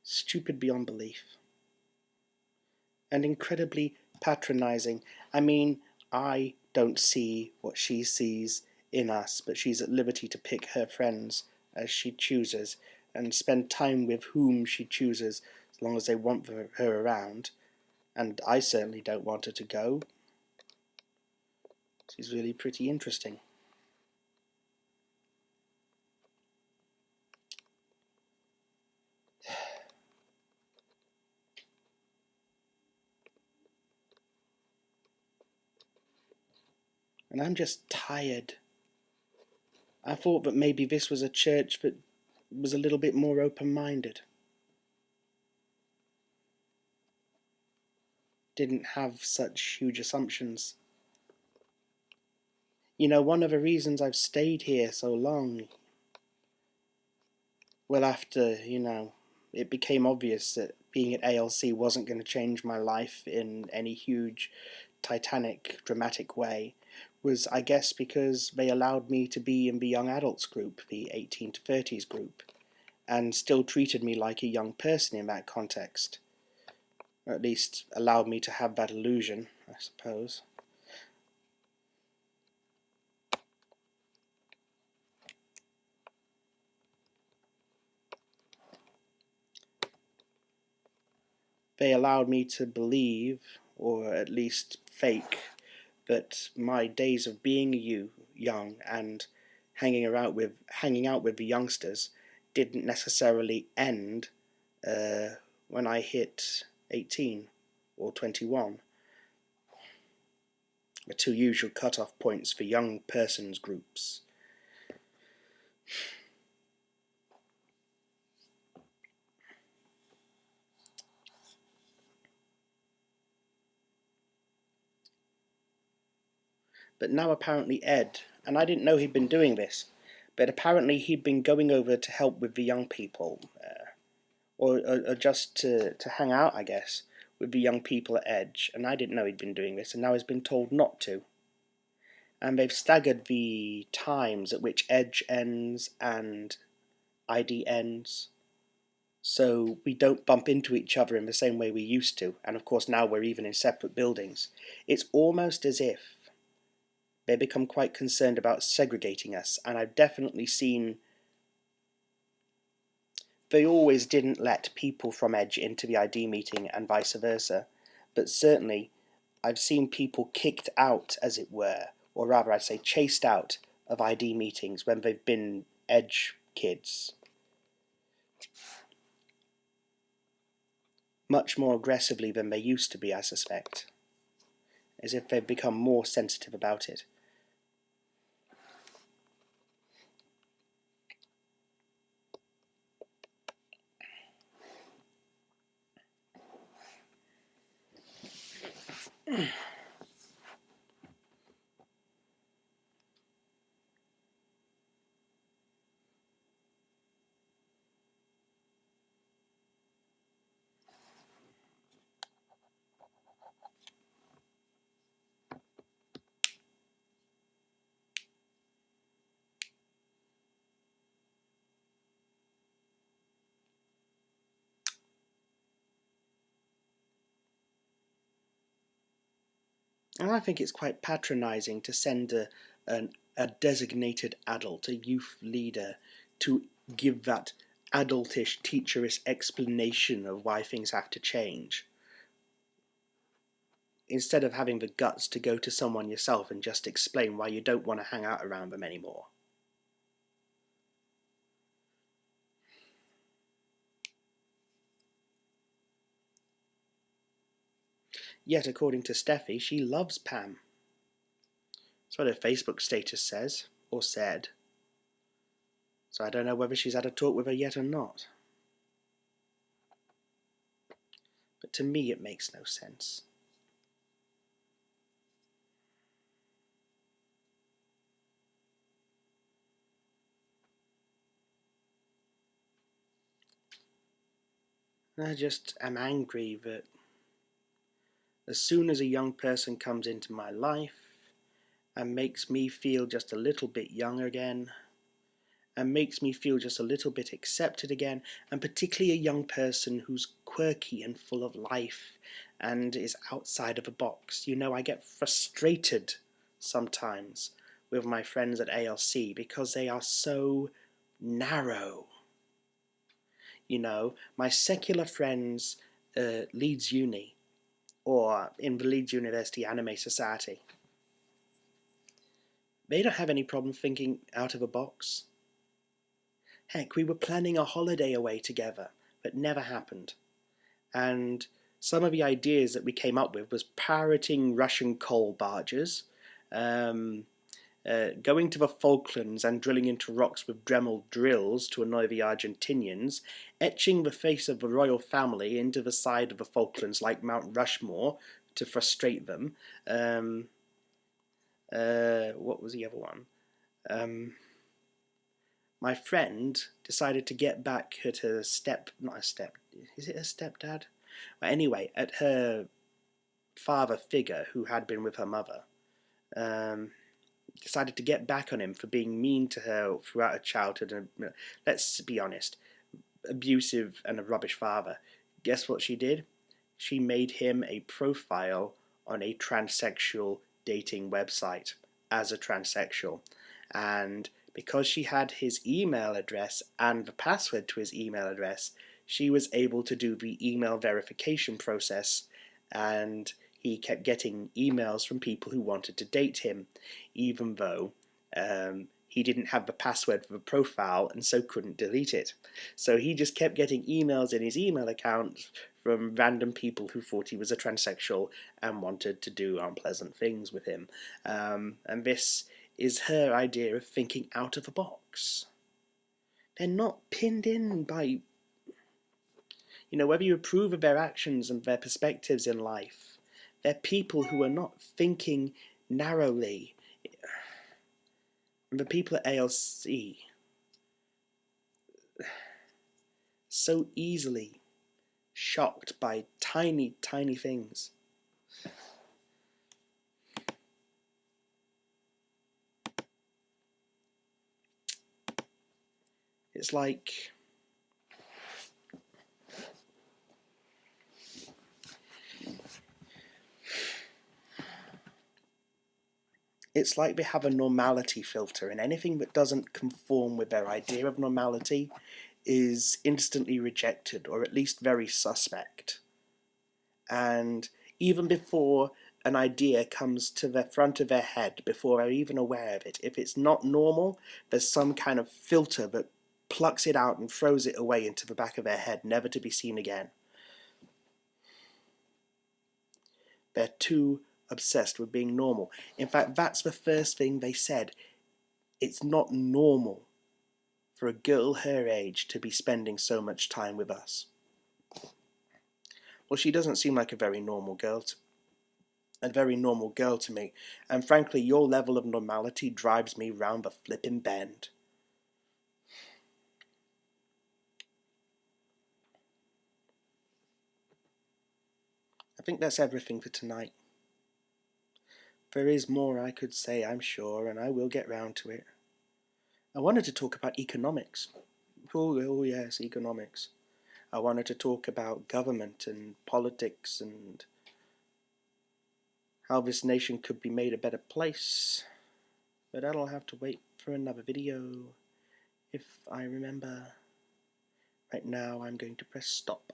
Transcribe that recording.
stupid beyond belief, and incredibly patronizing. I mean, I don't see what she sees in us, but she's at liberty to pick her friends as she chooses and spend time with whom she chooses as long as they want her around. And I certainly don't want her to go. She's really pretty interesting. And I'm just tired. I thought that maybe this was a church that was a little bit more open-minded. Didn't have such huge assumptions. You know, one of the reasons I've stayed here so long, well, after, it became obvious that being at ALC wasn't going to change my life in any huge, titanic, dramatic way, was, I guess, because they allowed me to be in the young adults group, the 18 to 30s group, and still treated me like a young person in that context. Or at least allowed me to have that illusion, I suppose. They allowed me to believe, or at least fake, that my days of being young and hanging out with the youngsters didn't necessarily end when I hit 18 or 21, the two usual cut-off points for young persons groups. But now apparently Ed, and I didn't know he'd been doing this, but apparently he'd been going over to help with the young people, or just to hang out, I guess, with the young people at Edge, and I didn't know he'd been doing this, and now he's been told not to. And they've staggered the times at which Edge ends and ID ends, so we don't bump into each other in the same way we used to, and of course now we're even in separate buildings. It's almost as if they become quite concerned about segregating us, and I've definitely seen they always didn't let people from Edge into the ID meeting and vice versa, but certainly I've seen people kicked out, as it were, or rather I'd say chased out of ID meetings when they've been Edge kids. Much more aggressively than they used to be, I suspect, as if they've become more sensitive about it. And I think it's quite patronising to send a designated adult, a youth leader, to give that adultish, teacherish explanation of why things have to change, instead of having the guts to go to someone yourself and just explain why you don't want to hang out around them anymore. Yet, according to Steffi, she loves Pam. That's what her Facebook status says, or said. So I don't know whether she's had a talk with her yet or not. But to me it makes no sense. I just am angry that as soon as a young person comes into my life and makes me feel just a little bit young again, and makes me feel just a little bit accepted again, and particularly a young person who's quirky and full of life and is outside of a box. You know, I get frustrated sometimes with my friends at ALC because they are so narrow. You know, my secular friends at Leeds Uni, or in the Leeds University Anime Society, they don't have any problem thinking out of a box. Heck, we were planning a holiday away together, but never happened. And some of the ideas that we came up with was pirating Russian coal barges, going to the Falklands and drilling into rocks with Dremel drills to annoy the Argentinians, etching the face of the royal family into the side of the Falklands like Mount Rushmore to frustrate them. What was the other one? My friend decided to get back at her is it her stepdad? Well, anyway, at her father figure who had been with her mother. Decided to get back on him for being mean to her throughout her childhood and, let's be honest, abusive and a rubbish father. Guess what she did? She made him a profile on a transsexual dating website as a transsexual, and because she had his email address and the password to his email address, she was able to do the email verification process, and he kept getting emails from people who wanted to date him, even though he didn't have the password for the profile and so couldn't delete it. So he just kept getting emails in his email account from random people who thought he was a transsexual and wanted to do unpleasant things with him. And this is her idea of thinking out of the box. They're not pinned in by, whether you approve of their actions and their perspectives in life. They're people who are not thinking narrowly. And the people at ALC so easily shocked by tiny, tiny things. It's like they have a normality filter, and anything that doesn't conform with their idea of normality is instantly rejected, or at least very suspect. And even before an idea comes to the front of their head, before they're even aware of it, if it's not normal, there's some kind of filter that plucks it out and throws it away into the back of their head, never to be seen again. They're too obsessed with being normal. In fact, that's the first thing they said. It's not normal for a girl her age to be spending so much time with us. Well, she doesn't seem like a very normal girl to me, and frankly, your level of normality drives me round the flippin' bend. I think that's everything for tonight. There is more I could say, I'm sure, and I will get round to it. I wanted to talk about economics. Oh yes, economics. I wanted to talk about government and politics and how this nation could be made a better place. But that'll have to wait for another video, if I remember. Right now I'm going to press stop.